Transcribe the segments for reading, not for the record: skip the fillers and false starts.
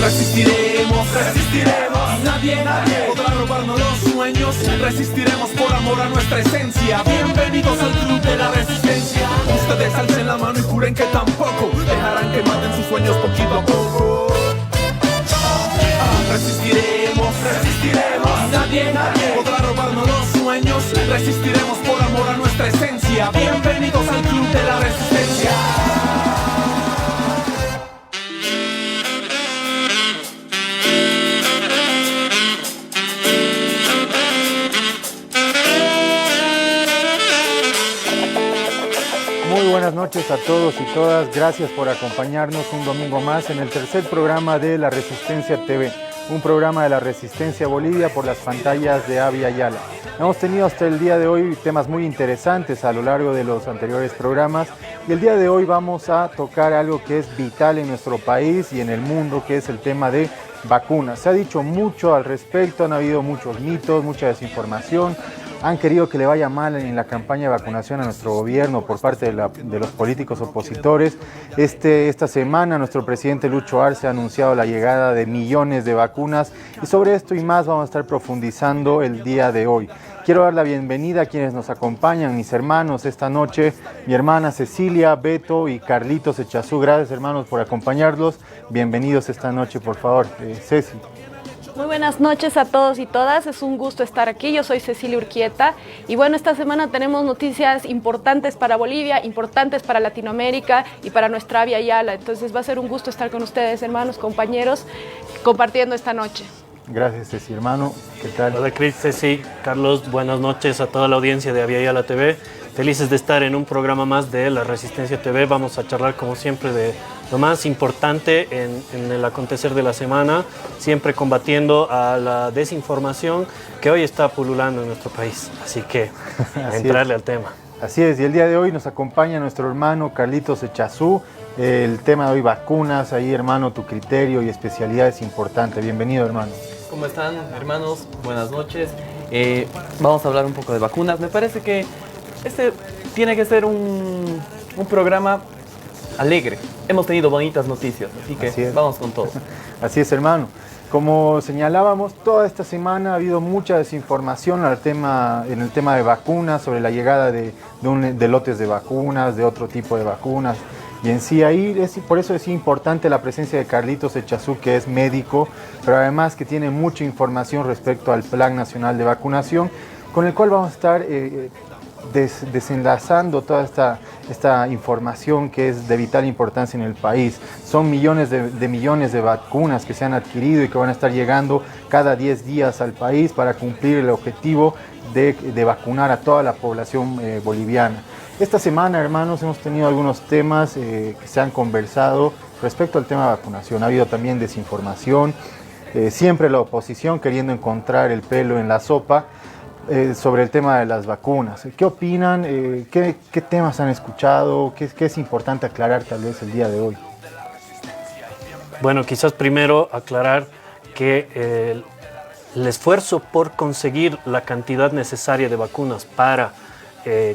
Resistiremos, resistiremos. Nadie podrá robarnos los sueños. Resistiremos por amor a nuestra esencia. Bienvenidos al club de la resistencia. Ustedes alcen la mano y juren que tampoco dejarán que maten sus sueños poquito a poco. Resistiremos, resistiremos. Nadie podrá robarnos los sueños. Resistiremos por amor a nuestra esencia. Bienvenidos al club de la resistencia. Muy buenas noches a todos y todas. Gracias por acompañarnos un domingo más en el tercer programa de La Resistencia TV, un programa de la Resistencia Bolivia por las pantallas de Avia Yala. Hemos tenido hasta el día de hoy temas muy interesantes a lo largo de los anteriores programas y el día de hoy vamos a tocar algo que es vital en nuestro país y en el mundo, que es el tema de vacunas. Se ha dicho mucho al respecto, han habido muchos mitos, mucha desinformación. Han querido que le vaya mal en la campaña de vacunación a nuestro gobierno por parte de los políticos opositores. Esta semana nuestro presidente Lucho Arce ha anunciado la llegada de millones de vacunas y sobre esto y más vamos a estar profundizando el día de hoy. Quiero dar la bienvenida a quienes nos acompañan, mis hermanos esta noche, mi hermana Cecilia, Beto y Carlitos Echazú. Gracias, hermanos, por acompañarlos. Bienvenidos esta noche, por favor. Ceci. Muy buenas noches a todos y todas, es un gusto estar aquí, yo soy Cecilia Urquieta y bueno, esta semana tenemos noticias importantes para Bolivia, importantes para Latinoamérica y para nuestra Avia Yala, entonces va a ser un gusto estar con ustedes, hermanos, compañeros, compartiendo esta noche. Gracias, Ceci, hermano, ¿qué tal? Hola, Cris, Ceci, Carlos, buenas noches a toda la audiencia de Avia Yala TV. Felices de estar en un programa más de La Resistencia TV. Vamos a charlar, como siempre, de lo más importante en el acontecer de la semana, siempre combatiendo a la desinformación que hoy está pululando en nuestro país. Así que, a entrarle al tema. Así es, y el día de hoy nos acompaña nuestro hermano Carlitos Echazú. El tema de hoy, vacunas. Ahí, hermano, tu criterio y especialidad es importante. Bienvenido, hermano. ¿Cómo están, hermanos? Buenas noches. Vamos a hablar un poco de vacunas. Me parece que este tiene que ser un programa alegre. Hemos tenido bonitas noticias, así que vamos con todo. Así es, hermano. Como señalábamos, toda esta semana ha habido mucha desinformación en el tema de vacunas, sobre la llegada de lotes de vacunas, de otro tipo de vacunas. Y en sí por eso es importante la presencia de Carlitos Echazú, que es médico, pero además que tiene mucha información respecto al Plan Nacional de Vacunación, con el cual vamos a estar desenlazando toda esta información que es de vital importancia en el país. Son millones de vacunas que se han adquirido y que van a estar llegando cada 10 días al país para cumplir el objetivo de vacunar a toda la población boliviana. Esta semana, hermanos, hemos tenido algunos temas que se han conversado respecto al tema de vacunación. Ha habido también desinformación, siempre la oposición queriendo encontrar el pelo en la sopa sobre el tema de las vacunas. ¿Qué opinan? ¿Qué temas han escuchado? ¿Qué es importante aclarar tal vez el día de hoy? Bueno, quizás primero aclarar que el esfuerzo por conseguir la cantidad necesaria de vacunas para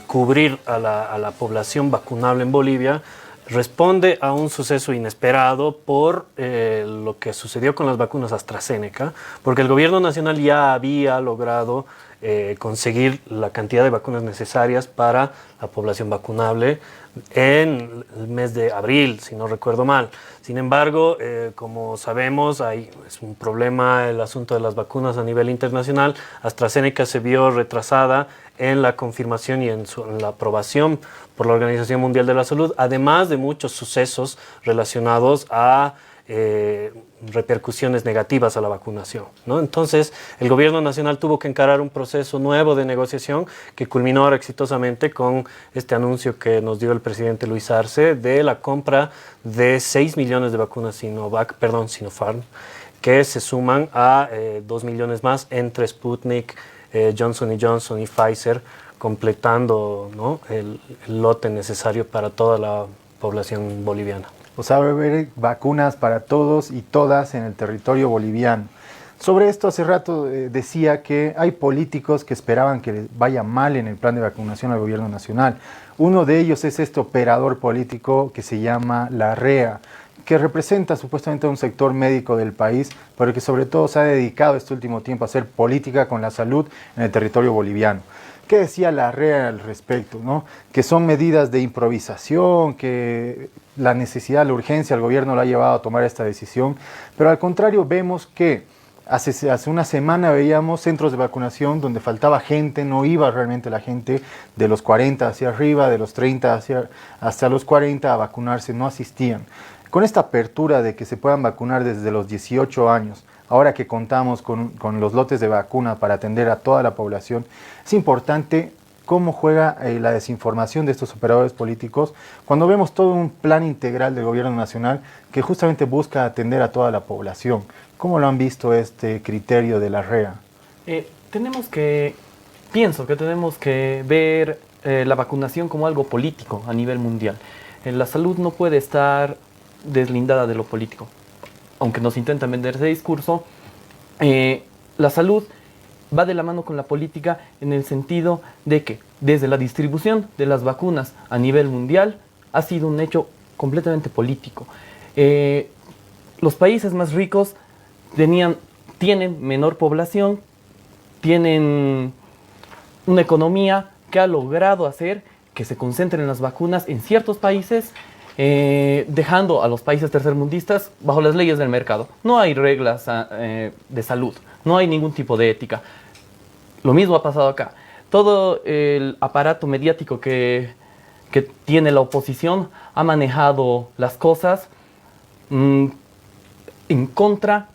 cubrir a la población vacunable en Bolivia responde a un suceso inesperado por lo que sucedió con las vacunas AstraZeneca, porque el gobierno nacional ya había logrado conseguir la cantidad de vacunas necesarias para la población vacunable en el mes de abril, si no recuerdo mal. Sin embargo, como sabemos, es un problema el asunto de las vacunas a nivel internacional. AstraZeneca se vio retrasada en la confirmación y en la aprobación por la Organización Mundial de la Salud, además de muchos sucesos relacionados a repercusiones negativas a la vacunación, ¿no? Entonces, el gobierno nacional tuvo que encarar un proceso nuevo de negociación que culminó ahora exitosamente con este anuncio que nos dio el presidente Luis Arce de la compra de 6 millones de vacunas Sinopharm, que se suman a 2 millones más entre Sputnik, Johnson & Johnson y Pfizer, completando, ¿no?, el lote necesario para toda la población boliviana. O sea, va a haber vacunas para todos y todas en el territorio boliviano. Sobre esto hace rato decía que hay políticos que esperaban que les vaya mal en el plan de vacunación al gobierno nacional. Uno de ellos es este operador político que se llama Larrea, que representa supuestamente un sector médico del país, pero que sobre todo se ha dedicado este último tiempo a hacer política con la salud en el territorio boliviano. ¿Qué decía Larrea al respecto, no? Que son medidas de improvisación, que la necesidad, la urgencia, el gobierno lo ha llevado a tomar esta decisión, pero al contrario vemos que hace una semana veíamos centros de vacunación donde faltaba gente, no iba realmente la gente de los 40 hacia arriba, de los 30 hasta los 40 a vacunarse, no asistían. Con esta apertura de que se puedan vacunar desde los 18 años, ahora que contamos con los lotes de vacuna para atender a toda la población, es importante cómo juega la desinformación de estos operadores políticos cuando vemos todo un plan integral del gobierno nacional que justamente busca atender a toda la población. ¿Cómo lo han visto este criterio de la REA? Pienso que tenemos que ver la vacunación como algo político a nivel mundial. La salud no puede estar deslindada de lo político. Aunque nos intentan vender ese discurso, la salud va de la mano con la política en el sentido de que desde la distribución de las vacunas a nivel mundial ha sido un hecho completamente político. Los países más ricos tienen menor población, tienen una economía que ha logrado hacer que se concentren las vacunas en ciertos países, dejando a los países tercermundistas bajo las leyes del mercado. No hay reglas de salud, no hay ningún tipo de ética. Lo mismo ha pasado acá. Todo el aparato mediático que tiene la oposición ha manejado las cosas en contra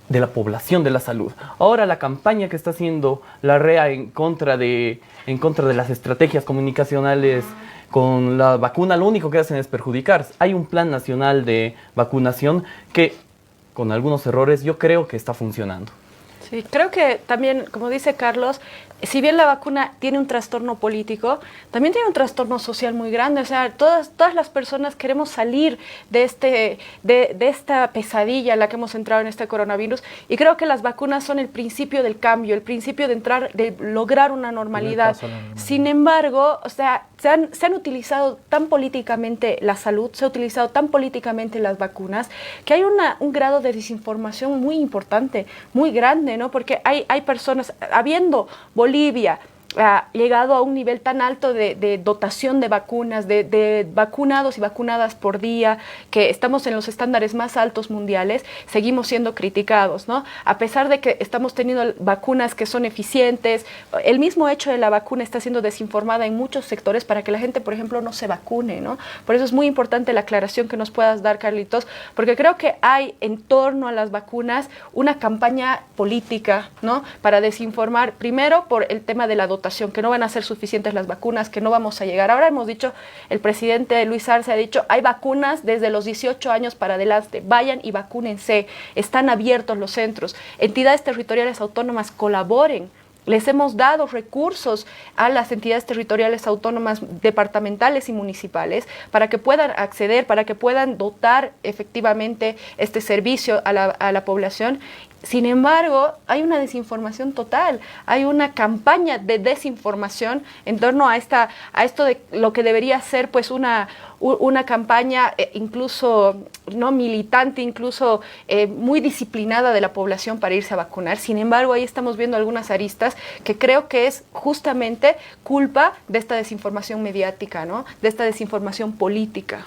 de la población, de la salud. Ahora la campaña que está haciendo la REA en contra de las estrategias comunicacionales con la vacuna, lo único que hacen es perjudicar. Hay un plan nacional de vacunación que, con algunos errores, yo creo que está funcionando. Sí, creo que también, como dice Carlos, si bien la vacuna tiene un trastorno político, también tiene un trastorno social muy grande. O sea, todas las personas queremos salir de esta pesadilla en la que hemos entrado en este coronavirus, y creo que las vacunas son el principio del cambio, el principio de lograr una normalidad. Sin embargo, o sea, se han utilizado tan políticamente la salud, se ha utilizado tan políticamente las vacunas, que hay un grado de desinformación muy importante, muy grande, ¿no? Porque hay personas, habiendo Bolivia ha llegado a un nivel tan alto de dotación de vacunas, de vacunados y vacunadas por día, que estamos en los estándares más altos mundiales, seguimos siendo criticados, ¿no? A pesar de que estamos teniendo vacunas que son eficientes, el mismo hecho de la vacuna está siendo desinformada en muchos sectores para que la gente, por ejemplo, no se vacune, ¿no? Por eso es muy importante la aclaración que nos puedas dar, Carlitos, porque creo que hay en torno a las vacunas una campaña política, ¿no? Para desinformar, primero por el tema de la dotación, que no van a ser suficientes las vacunas, que no vamos a llegar. Ahora hemos dicho, el presidente Luis Arce ha dicho, hay vacunas desde los 18 años para adelante, vayan y vacúnense, están abiertos los centros, entidades territoriales autónomas colaboren. Les hemos dado recursos a las entidades territoriales autónomas departamentales y municipales para que puedan acceder, para que puedan dotar efectivamente este servicio a la población. Sin embargo, hay una desinformación total, hay una campaña de desinformación en torno a esto de lo que debería ser pues una campaña incluso no militante, incluso muy disciplinada de la población para irse a vacunar. Sin embargo, ahí estamos viendo algunas aristas que creo que es justamente culpa de esta desinformación mediática, ¿no? De esta desinformación política.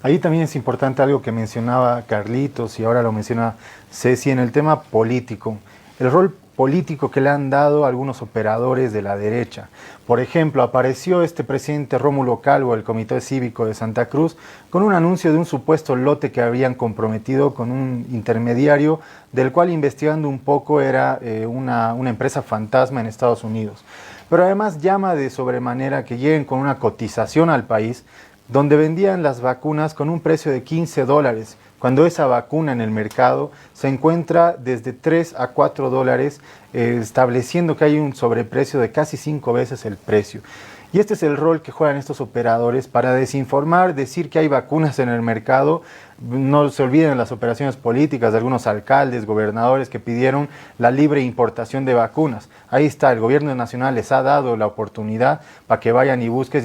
Ahí también es importante algo que mencionaba Carlitos y ahora lo menciona Ceci en el tema político. El rol político que le han dado a algunos operadores de la derecha. Por ejemplo, apareció este presidente Rómulo Calvo del Comité Cívico de Santa Cruz con un anuncio de un supuesto lote que habían comprometido con un intermediario del cual, investigando un poco, era una empresa fantasma en Estados Unidos. Pero además llama de sobremanera que lleguen con una cotización al país donde vendían las vacunas con un precio de $15, cuando esa vacuna en el mercado se encuentra desde 3 a 4 dólares, estableciendo que hay un sobreprecio de casi 5 veces el precio. Y este es el rol que juegan estos operadores para desinformar, decir que hay vacunas en el mercado, No se olviden las operaciones políticas de algunos alcaldes, gobernadores que pidieron la libre importación de vacunas. Ahí está, el gobierno nacional les ha dado la oportunidad para que vayan y busquen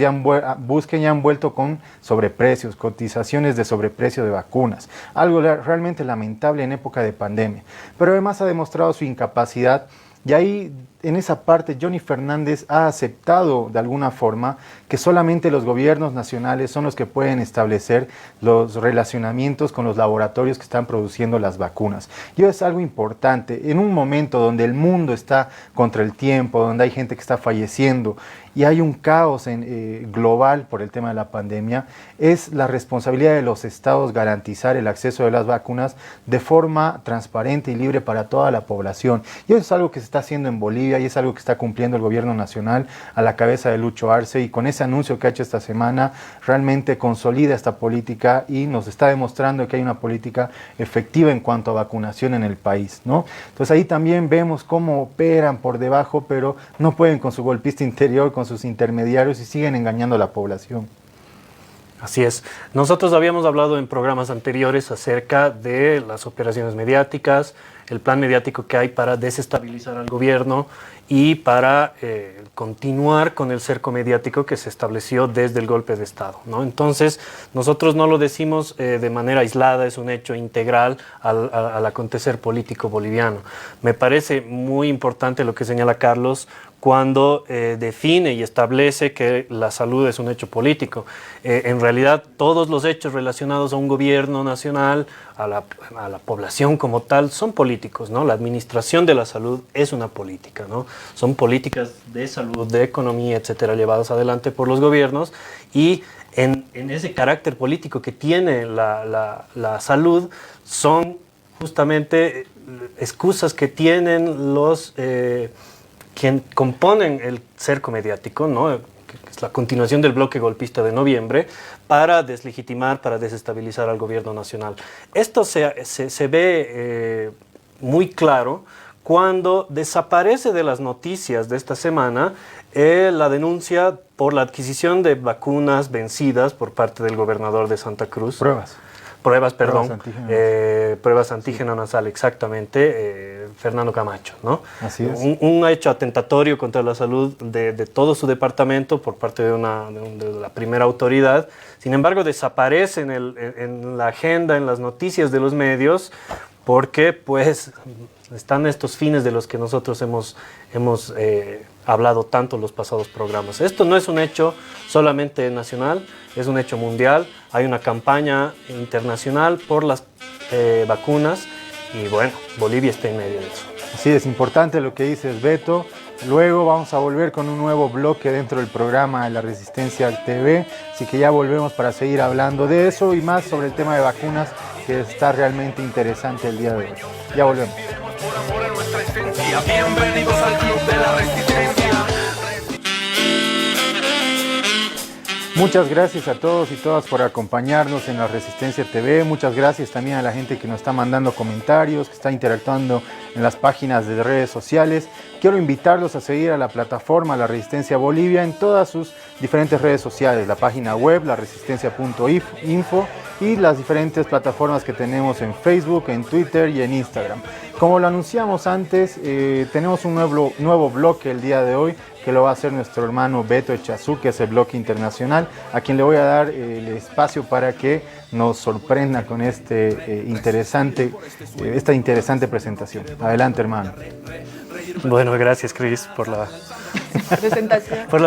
y han vuelto con sobreprecios, cotizaciones de sobreprecio de vacunas. Algo realmente lamentable en época de pandemia. Pero además ha demostrado su incapacidad. Y ahí, en esa parte, Johnny Fernández ha aceptado de alguna forma que solamente los gobiernos nacionales son los que pueden establecer los relacionamientos con los laboratorios que están produciendo las vacunas. Y es algo importante, en un momento donde el mundo está contra el tiempo, donde hay gente que está falleciendo y hay un caos global por el tema de la pandemia, es la responsabilidad de los estados garantizar el acceso de las vacunas de forma transparente y libre para toda la población. Y eso es algo que se está haciendo en Bolivia y es algo que está cumpliendo el gobierno nacional a la cabeza de Lucho Arce, y con ese anuncio que ha hecho esta semana realmente consolida esta política y nos está demostrando que hay una política efectiva en cuanto a vacunación en el país, ¿no? Entonces ahí también vemos cómo operan por debajo, pero no pueden con su golpista interior, con sus intermediarios, y siguen engañando a la población. Así es. Nosotros habíamos hablado en programas anteriores acerca de las operaciones mediáticas, el plan mediático que hay para desestabilizar al gobierno y para continuar con el cerco mediático que se estableció desde el golpe de Estado, ¿no? Entonces, nosotros no lo decimos de manera aislada, es un hecho integral al acontecer político boliviano. Me parece muy importante lo que señala Carlos cuando define y establece que la salud es un hecho político. En realidad, todos los hechos relacionados a un gobierno nacional, a la población como tal, son políticos, ¿no? La administración de la salud es una política, ¿no? Son políticas de salud, de economía, etcétera, llevadas adelante por los gobiernos, y en ese carácter político que tiene la salud son justamente excusas que tienen los quien componen el cerco mediático, ¿no? Que es la continuación del bloque golpista de noviembre, para deslegitimar, para desestabilizar al gobierno nacional. Esto se ve muy claro cuando desaparece de las noticias de esta semana la denuncia por la adquisición de vacunas vencidas por parte del gobernador de Santa Cruz. Pruebas antígeno nasal, exactamente, Fernando Camacho, ¿no? Así es. Un hecho atentatorio contra la salud de todo su departamento por parte de la primera autoridad. Sin embargo, desaparece en la agenda, en las noticias de los medios, porque pues están estos fines de los que nosotros hemos hablado tanto en los pasados programas. Esto no es un hecho solamente nacional, es un hecho mundial. Hay una campaña internacional por las vacunas y bueno, Bolivia está en medio de eso. Sí, es importante lo que dices, Beto. Luego vamos a volver con un nuevo bloque dentro del programa de la Resistencia TV, así que ya volvemos para seguir hablando de eso y más sobre el tema de vacunas, que está realmente interesante el día de hoy. Ya volvemos. Bienvenidos al Club de la Resistencia. Muchas gracias a todos y todas por acompañarnos en la Resistencia TV. Muchas gracias también a la gente que nos está mandando comentarios, que está interactuando en las páginas de redes sociales. Quiero invitarlos a seguir a la plataforma La Resistencia Bolivia en todas sus diferentes redes sociales, la página web, laresistencia.info, y las diferentes plataformas que tenemos en Facebook, en Twitter y en Instagram. Como lo anunciamos antes, tenemos un nuevo bloque el día de hoy, que lo va a hacer nuestro hermano Beto Echazú, que es el bloque internacional, a quien le voy a dar el espacio para que nos sorprenda con esta interesante presentación. Adelante, hermano. Bueno, gracias, Chris, por la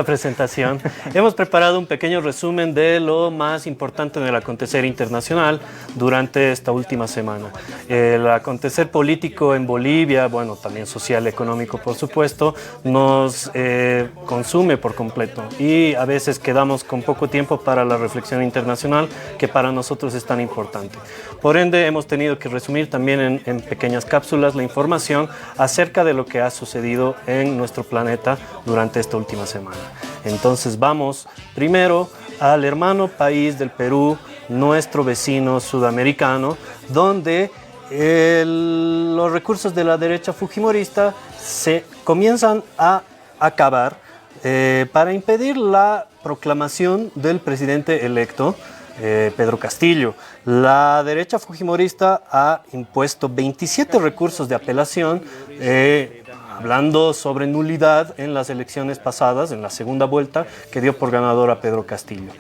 presentación. Hemos preparado un pequeño resumen de lo más importante en el acontecer internacional durante esta última semana. El acontecer político en Bolivia, bueno, también social, económico, por supuesto, nos consume por completo y a veces quedamos con poco tiempo para la reflexión internacional, que para nosotros es tan importante. Por ende, hemos tenido que resumir también en pequeñas cápsulas la información acerca de lo que ha sucedido en nuestro planeta durante esta última semana. Entonces vamos primero al hermano país del Perú, nuestro vecino sudamericano, donde los recursos de la derecha fujimorista se comienzan a acabar para impedir la proclamación del presidente electo Pedro Castillo. La derecha fujimorista ha impuesto 27 recursos de apelación, hablando sobre nulidad en las elecciones pasadas, en la segunda vuelta, que dio por ganador a Pedro Castillo.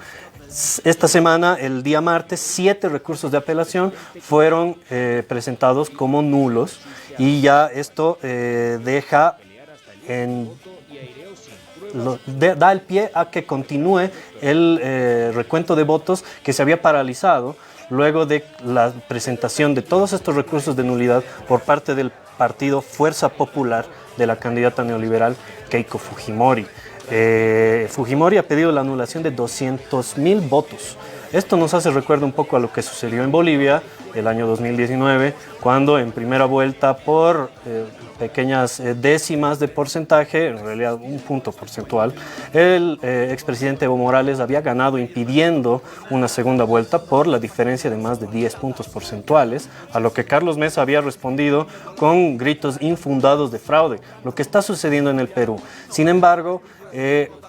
Esta semana, el día martes, 7 recursos de apelación fueron presentados como nulos, y ya esto da el pie a que continúe el recuento de votos que se había paralizado luego de la presentación de todos estos recursos de nulidad por parte del partido Fuerza Popular de la candidata neoliberal Keiko Fujimori. Fujimori ha pedido la anulación de 200.000 votos. Esto nos hace recuerdo un poco a lo que sucedió en Bolivia el año 2019, cuando en primera vuelta por pequeñas décimas de porcentaje, en realidad un punto porcentual, el expresidente Evo Morales había ganado impidiendo una segunda vuelta por la diferencia de más de 10 puntos porcentuales, a lo que Carlos Mesa había respondido con gritos infundados de fraude, lo que está sucediendo en el Perú. Sin embargo,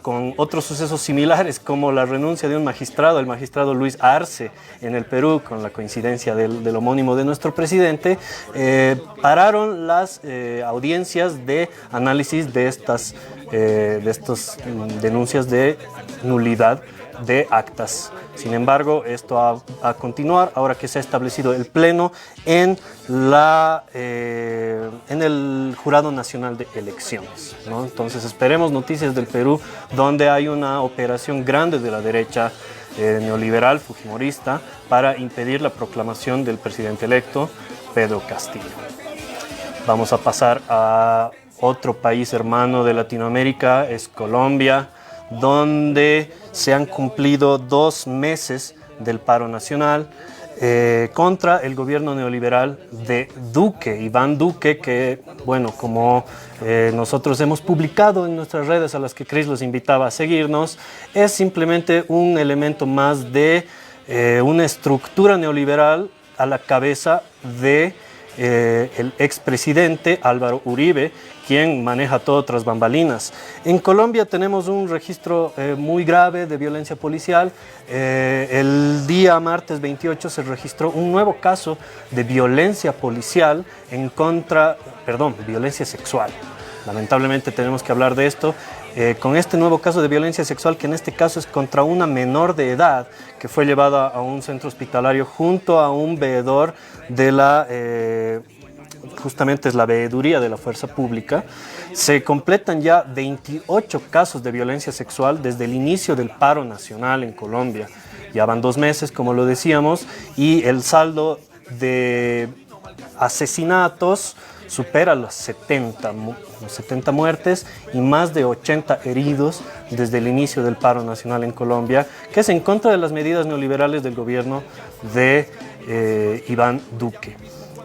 con otros sucesos similares como la renuncia de un magistrado, el magistrado Luis Arce en el Perú, con la coincidencia del homónimo de nuestro presidente, pararon las audiencias de análisis de estas denuncias de nulidad de actas. Sin embargo, esto va a continuar ahora que se ha establecido el pleno en el Jurado Nacional de Elecciones, ¿no? Entonces esperemos noticias del Perú, donde hay una operación grande de la derecha neoliberal fujimorista para impedir la proclamación del presidente electo Pedro Castillo. Vamos a pasar a otro país hermano de Latinoamérica, es Colombia, donde se han cumplido 2 meses del paro nacional contra el gobierno neoliberal de Duque, Iván Duque, que, bueno, como nosotros hemos publicado en nuestras redes, a las que Cris los invitaba a seguirnos, es simplemente un elemento más de una estructura neoliberal a la cabeza de el expresidente Álvaro Uribe, quien maneja todo tras bambalinas. En Colombia tenemos un registro muy grave de violencia policial. El día martes 28 se registró un nuevo caso de violencia policial violencia sexual. Lamentablemente tenemos que hablar de esto. Con este nuevo caso de violencia sexual, que en este caso es contra una menor de edad, que fue llevada a un centro hospitalario junto a un veedor de justamente es la veeduría de la Fuerza Pública. Se completan ya 28 casos de violencia sexual desde el inicio del paro nacional en Colombia. Ya van 2 meses, como lo decíamos, y el saldo de asesinatos supera las 70 muertes y más de 80 heridos desde el inicio del paro nacional en Colombia, que es en contra de las medidas neoliberales del gobierno de Iván Duque.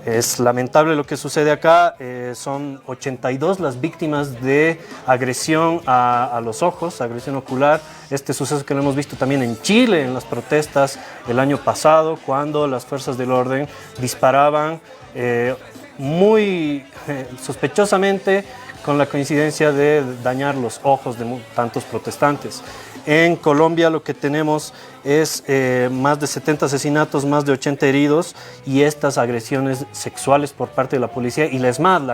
Es lamentable lo que sucede acá. Son 82 las víctimas de agresión a los ojos, agresión ocular. Este suceso que lo hemos visto también en Chile, en las protestas el año pasado, cuando las fuerzas del orden disparaban muy sospechosamente, con la coincidencia de dañar los ojos de tantos protestantes. En Colombia lo que tenemos es más de 70 asesinatos, más de 80 heridos, y estas agresiones sexuales por parte de la policía y la ESMAD,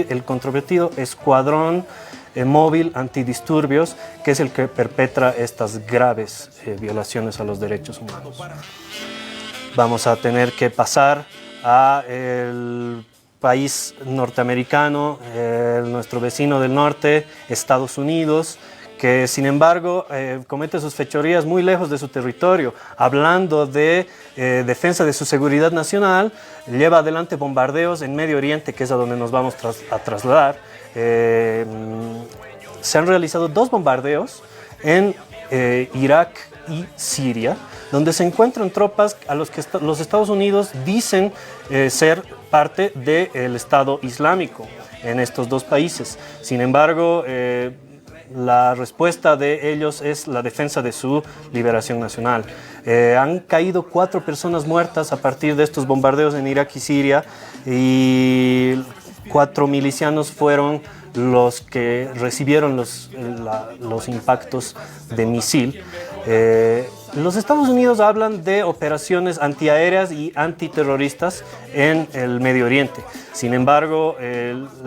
el controvertido Escuadrón Móvil Antidisturbios, que es el que perpetra estas graves violaciones a los derechos humanos. Vamos a tener que pasar a el país norteamericano, nuestro vecino del norte, Estados Unidos, que sin embargo comete sus fechorías muy lejos de su territorio. Hablando de defensa de su seguridad nacional, lleva adelante bombardeos en Medio Oriente, que es a donde nos vamos a trasladar. Se han realizado 2 bombardeos en Irak y Siria, donde se encuentran tropas a los que los Estados Unidos dicen ser parte del Estado Islámico en estos 2 países. Sin embargo, la respuesta de ellos es la defensa de su liberación nacional. Han caído 4 personas muertas a partir de estos bombardeos en Irak y Siria, y 4 milicianos fueron los que recibieron los impactos de misil. Los Estados Unidos hablan de operaciones antiaéreas y antiterroristas en el Medio Oriente. Sin embargo,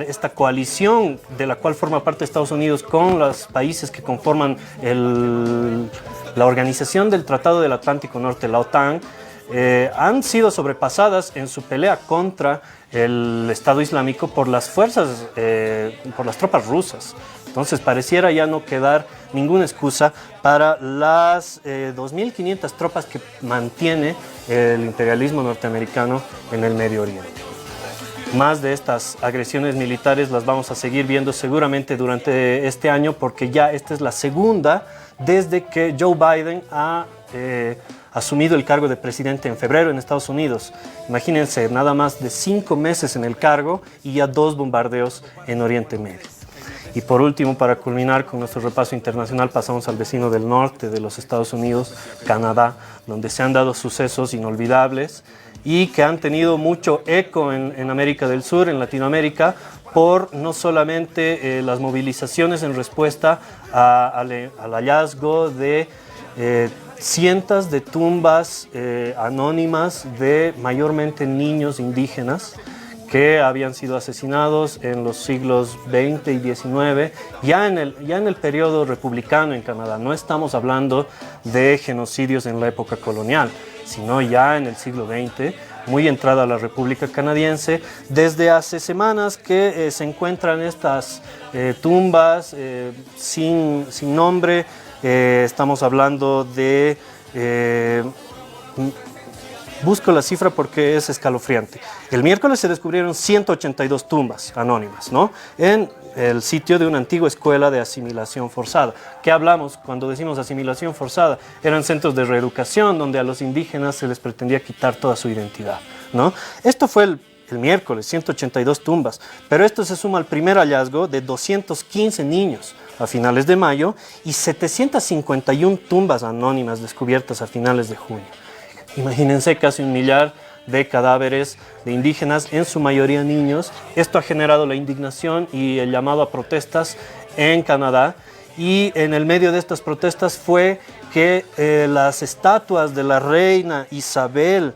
esta coalición de la cual forma parte Estados Unidos con los países que conforman la Organización del Tratado del Atlántico Norte, la OTAN, han sido sobrepasadas en su pelea contra el Estado Islámico por las fuerzas, por las tropas rusas. Entonces pareciera ya no quedar ninguna excusa para las 2.500 tropas que mantiene el imperialismo norteamericano en el Medio Oriente. Más de estas agresiones militares las vamos a seguir viendo seguramente durante este año, porque ya esta es la segunda desde que Joe Biden ha asumido el cargo de presidente en febrero en Estados Unidos. Imagínense, nada más de 5 meses en el cargo y ya 2 bombardeos en Oriente Medio. Y por último, para culminar con nuestro repaso internacional, pasamos al vecino del norte de los Estados Unidos, Canadá, donde se han dado sucesos inolvidables y que han tenido mucho eco en América del Sur, en Latinoamérica, por no solamente las movilizaciones en respuesta al hallazgo de cientos de tumbas anónimas de mayormente niños indígenas que habían sido asesinados en los siglos XX y XIX, ya en el periodo republicano en Canadá. No estamos hablando de genocidios en la época colonial, sino ya en el siglo XX, muy entrada la República Canadiense. Desde hace semanas que se encuentran estas tumbas sin nombre. Estamos hablando de... busco la cifra porque es escalofriante. El miércoles se descubrieron 182 tumbas anónimas, ¿no?, en el sitio de una antigua escuela de asimilación forzada. ¿Qué hablamos cuando decimos asimilación forzada? Eran centros de reeducación donde a los indígenas se les pretendía quitar toda su identidad, ¿no? Esto fue el miércoles, 182 tumbas, pero esto se suma al primer hallazgo de 215 niños a finales de mayo y 751 tumbas anónimas descubiertas a finales de junio. Imagínense, casi 1 millar de cadáveres de indígenas, en su mayoría niños. Esto ha generado la indignación y el llamado a protestas en Canadá. Y en el medio de estas protestas fue que las estatuas de la reina Isabel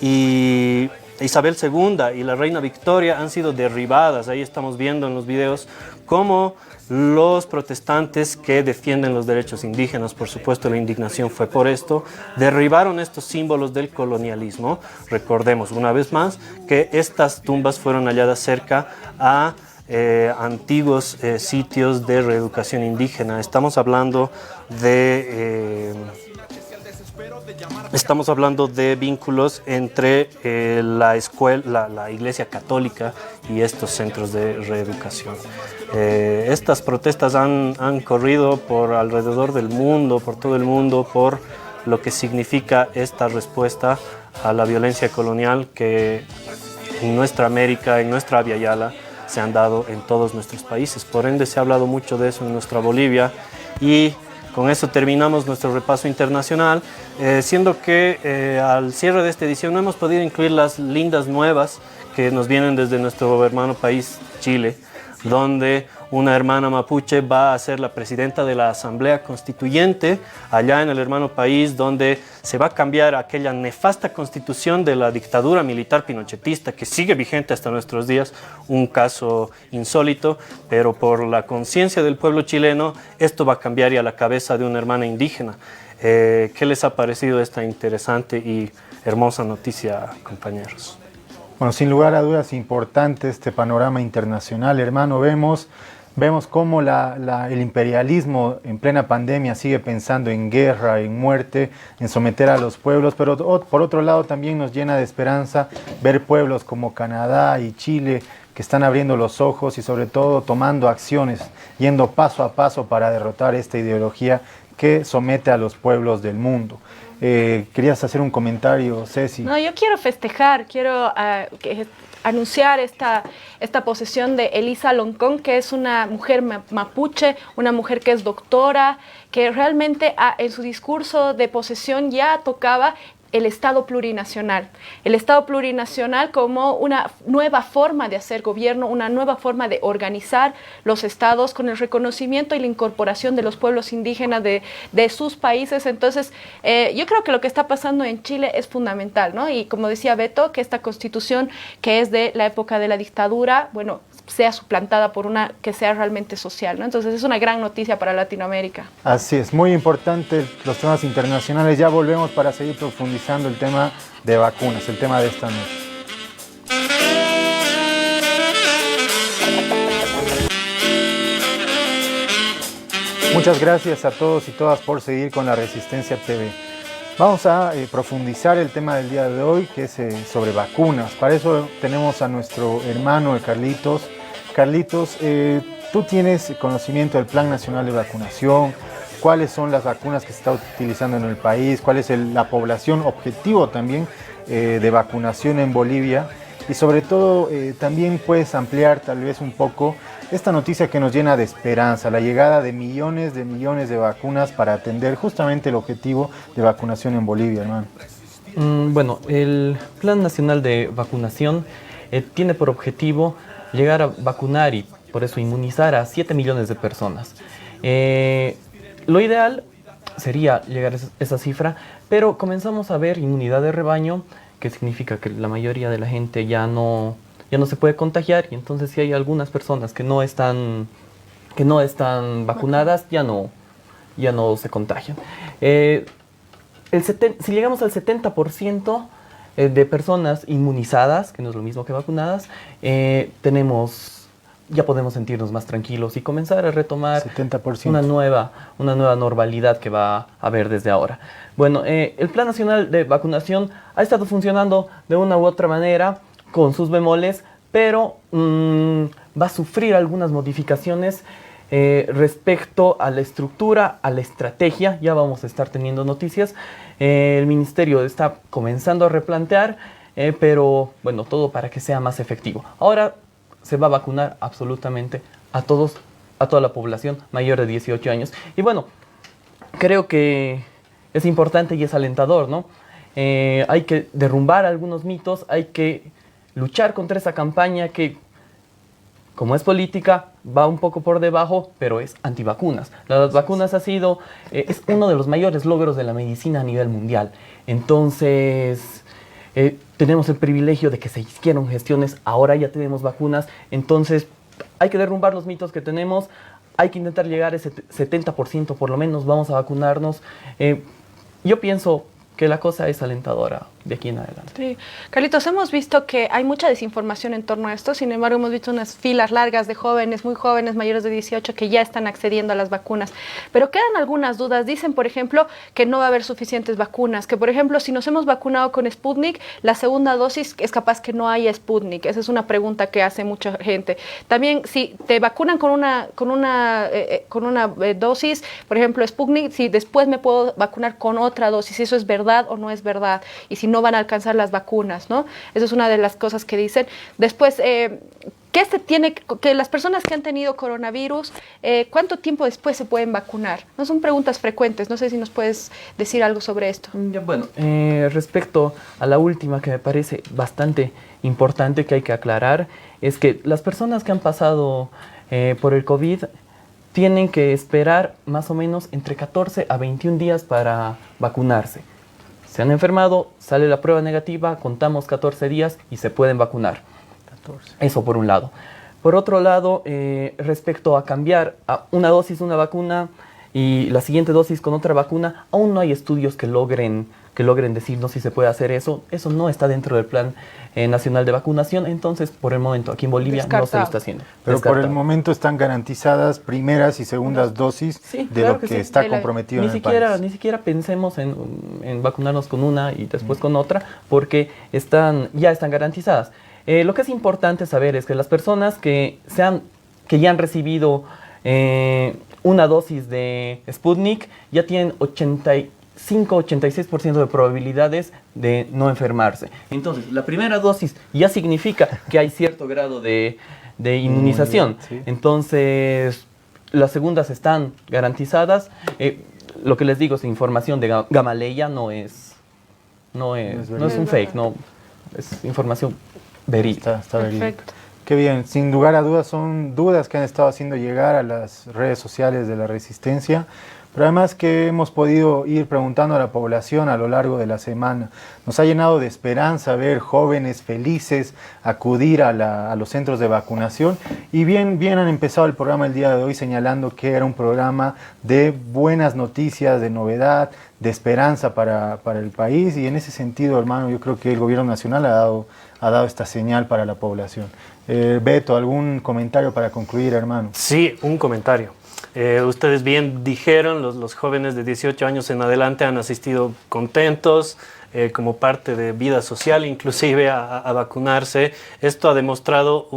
II y la reina Victoria han sido derribadas. Ahí estamos viendo en los videos cómo los protestantes que defienden los derechos indígenas, por supuesto la indignación fue por esto, derribaron estos símbolos del colonialismo. Recordemos una vez más que estas tumbas fueron halladas cerca a antiguos sitios de reeducación indígena. Estamos hablando de vínculos entre la Iglesia Católica y estos centros de reeducación. Estas protestas han corrido por alrededor del mundo, por todo el mundo, por lo que significa esta respuesta a la violencia colonial que en nuestra América, en nuestra Abya Yala, se han dado en todos nuestros países. Por ende, se ha hablado mucho de eso en nuestra Bolivia, y con eso terminamos nuestro repaso internacional, siendo que al cierre de esta edición no hemos podido incluir las lindas nuevas que nos vienen desde nuestro hermano país, Chile, donde una hermana mapuche va a ser la presidenta de la Asamblea Constituyente allá en el hermano país, donde se va a cambiar aquella nefasta constitución de la dictadura militar pinochetista que sigue vigente hasta nuestros días, un caso insólito, pero por la conciencia del pueblo chileno esto va a cambiar y a la cabeza de una hermana indígena. ¿Qué les ha parecido esta interesante y hermosa noticia, compañeros? Bueno, sin lugar a dudas, importante este panorama internacional, hermano. Vemos cómo el imperialismo en plena pandemia sigue pensando en guerra, en muerte, en someter a los pueblos, pero por otro lado también nos llena de esperanza ver pueblos como Canadá y Chile que están abriendo los ojos y sobre todo tomando acciones, yendo paso a paso para derrotar esta ideología que somete a los pueblos del mundo. ¿Querías hacer un comentario, Ceci? No, yo quiero festejar, quiero anunciar esta posesión de Elisa Loncón, que es una mujer mapuche, una mujer que es doctora, que realmente en su discurso de posesión ya tocaba el Estado plurinacional. El Estado plurinacional como una nueva forma de hacer gobierno, una nueva forma de organizar los estados con el reconocimiento y la incorporación de los pueblos indígenas de sus países. Entonces, yo creo que lo que está pasando en Chile es fundamental, ¿no? Y como decía Beto, que esta constitución que es de la época de la dictadura, bueno, sea suplantada por una que sea realmente social, ¿no? Entonces es una gran noticia para Latinoamérica. Así es, muy importante los temas internacionales. Ya volvemos para seguir profundizando el tema de vacunas, el tema de esta noche. Muchas gracias a todos y todas por seguir con La Resistencia TV. Vamos a profundizar el tema del día de hoy, que es sobre vacunas. Para eso tenemos a nuestro hermano Carlitos. Carlitos, tú tienes conocimiento del Plan Nacional de Vacunación, cuáles son las vacunas que se están utilizando en el país, cuál es la población objetivo también de vacunación en Bolivia, y sobre todo también puedes ampliar tal vez un poco esta noticia que nos llena de esperanza, la llegada de millones de vacunas para atender justamente el objetivo de vacunación en Bolivia, hermano. Bueno, el Plan Nacional de Vacunación tiene por objetivo llegar a vacunar y por eso inmunizar a 7 millones de personas. Lo ideal sería llegar a esa cifra, pero comenzamos a ver inmunidad de rebaño, que significa que la mayoría de la gente ya no se puede contagiar, y entonces si hay algunas personas que no están vacunadas, ya no se contagian. Si llegamos al 70% de personas inmunizadas, que no es lo mismo que vacunadas, ya podemos sentirnos más tranquilos y comenzar a retomar 70%. una nueva normalidad que va a haber desde ahora. Bueno, el Plan Nacional de Vacunación ha estado funcionando de una u otra manera, con sus bemoles, pero va a sufrir algunas modificaciones respecto a la estructura, a la estrategia. Ya vamos a estar teniendo noticias. El ministerio está comenzando a replantear, pero bueno, todo para que sea más efectivo. Ahora se va a vacunar absolutamente a toda la población mayor de 18 años. Y bueno, creo que es importante y es alentador, ¿no? Hay que derrumbar algunos mitos, hay que luchar contra esa campaña que, como es política, va un poco por debajo, pero es antivacunas. Las vacunas es uno de los mayores logros de la medicina a nivel mundial. Entonces, tenemos el privilegio de que se hicieron gestiones, ahora ya tenemos vacunas, entonces hay que derrumbar los mitos que tenemos, hay que intentar llegar a ese 70% por lo menos, vamos a vacunarnos. Yo pienso que la cosa es alentadora de aquí en adelante. Sí. Carlitos, hemos visto que hay mucha desinformación en torno a esto, sin embargo hemos visto unas filas largas de jóvenes, muy jóvenes, mayores de 18, que ya están accediendo a las vacunas, pero quedan algunas dudas. Dicen, por ejemplo, que no va a haber suficientes vacunas, que por ejemplo, si nos hemos vacunado con Sputnik, la segunda dosis es capaz que no haya Sputnik. Esa es una pregunta que hace mucha gente. También, si te vacunan con una dosis, por ejemplo, Sputnik, si después me puedo vacunar con otra dosis, si eso es verdad o no es verdad, y si no van a alcanzar las vacunas, ¿no? Eso es una de las cosas que dicen. Después, que las personas que han tenido coronavirus, ¿cuánto tiempo después se pueden vacunar? No son preguntas frecuentes, no sé si nos puedes decir algo sobre esto. Bueno, respecto a la última, que me parece bastante importante, que hay que aclarar, es que las personas que han pasado por el COVID tienen que esperar más o menos entre 14 a 21 días para vacunarse. Se han enfermado, sale la prueba negativa, contamos 14 días y se pueden vacunar. 14. Eso por un lado. Por otro lado, respecto a cambiar a una dosis de una vacuna y la siguiente dosis con otra vacuna, aún no hay estudios que logren decirnos si se puede hacer eso. Eso no está dentro del Plan Nacional de Vacunación, entonces por el momento aquí en Bolivia no se lo está haciendo. Pero por el momento están garantizadas primeras y segundas dosis de lo que está comprometido en el país. Ni siquiera pensemos en vacunarnos con una y después con otra, porque ya están garantizadas. Lo que es importante saber es que las personas que ya han recibido una dosis de Sputnik ya tienen 85-86% de probabilidades de no enfermarse. Entonces, la primera dosis ya significa que hay cierto grado de inmunización. Sí. Entonces, las segundas están garantizadas. Lo que les digo es información de Gamaleya, no es no es un fake, no, es información verídica. Está verídica. Perfecto. Qué bien, sin lugar a dudas son dudas que han estado haciendo llegar a las redes sociales de la Resistencia, pero además que hemos podido ir preguntando a la población a lo largo de la semana. Nos ha llenado de esperanza ver jóvenes felices acudir a los centros de vacunación y bien han empezado el programa el día de hoy señalando que era un programa de buenas noticias, de novedad, de esperanza para el país, y en ese sentido, hermano, yo creo que el gobierno nacional ha dado esta señal para la población. Beto, ¿algún comentario para concluir, hermano? Sí, un comentario. Ustedes bien dijeron, los jóvenes de 18 años en adelante han asistido contentos, como parte de vida social, inclusive a vacunarse. Esto ha demostrado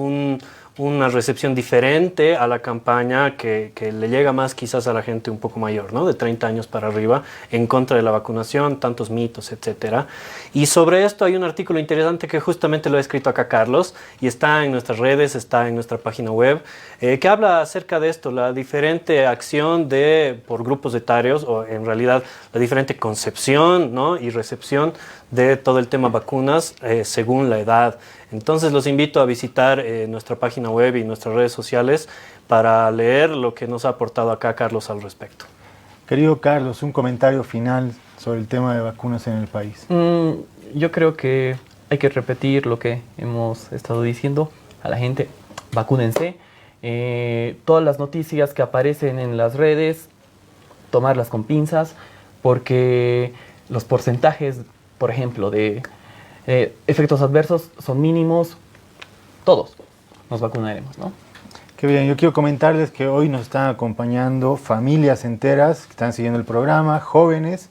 una recepción diferente a la campaña que le llega más quizás a la gente un poco mayor, ¿no? De 30 años para arriba, en contra de la vacunación, tantos mitos, etcétera. Y sobre esto hay un artículo interesante que justamente lo ha escrito acá Carlos, y está en nuestras redes, está en nuestra página web, que habla acerca de esto, la diferente acción por grupos etarios, o en realidad la diferente concepción, ¿no? Y recepción de todo el tema vacunas según la edad. Entonces los invito a visitar nuestra página web y nuestras redes sociales para leer lo que nos ha aportado acá Carlos al respecto. Querido Carlos, un comentario final sobre el tema de vacunas en el país. Yo creo que hay que repetir lo que hemos estado diciendo a la gente: vacúnense. Todas las noticias que aparecen en las redes, tomarlas con pinzas, porque los porcentajes, por ejemplo, de efectos adversos son mínimos. Todos nos vacunaremos, ¿no? Qué bien, yo quiero comentarles que hoy nos están acompañando familias enteras que están siguiendo el programa, jóvenes,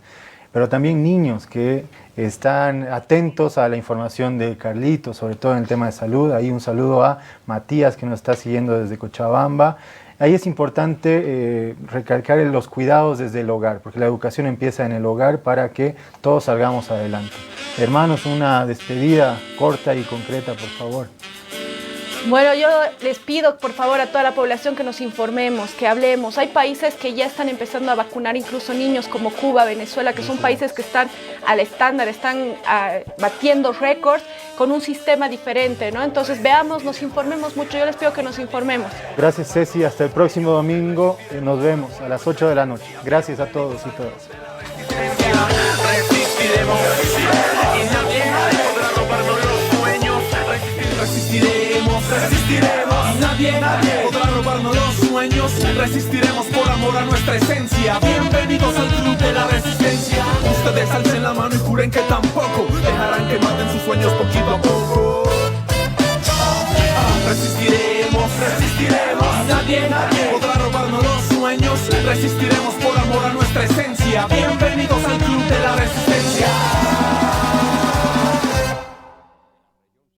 pero también niños que están atentos a la información de Carlitos, sobre todo en el tema de salud. Ahí un saludo a Matías, que nos está siguiendo desde Cochabamba. Ahí es importante recalcar los cuidados desde el hogar, porque la educación empieza en el hogar para que todos salgamos adelante. Hermanos, una despedida corta y concreta, por favor. Bueno, yo les pido por favor a toda la población que nos informemos, que hablemos. Hay países que ya están empezando a vacunar incluso niños, como Cuba, Venezuela, que son países que están al estándar, están batiendo récords con un sistema diferente, ¿no? Entonces veamos, nos informemos mucho. Yo les pido que nos informemos. Gracias, Ceci. Hasta el próximo domingo. Nos vemos a las 8 de la noche. Gracias a todos y todas. Resistiremos, nadie podrá robarnos los sueños. Resistiremos por amor a nuestra esencia. Bienvenidos al club de la resistencia. Ustedes alcen la mano y juren que tampoco dejarán que maten sus sueños poquito a poco. Resistiremos, nadie podrá robarnos los sueños. Resistiremos por amor a nuestra esencia. Bienvenidos al club de la resistencia.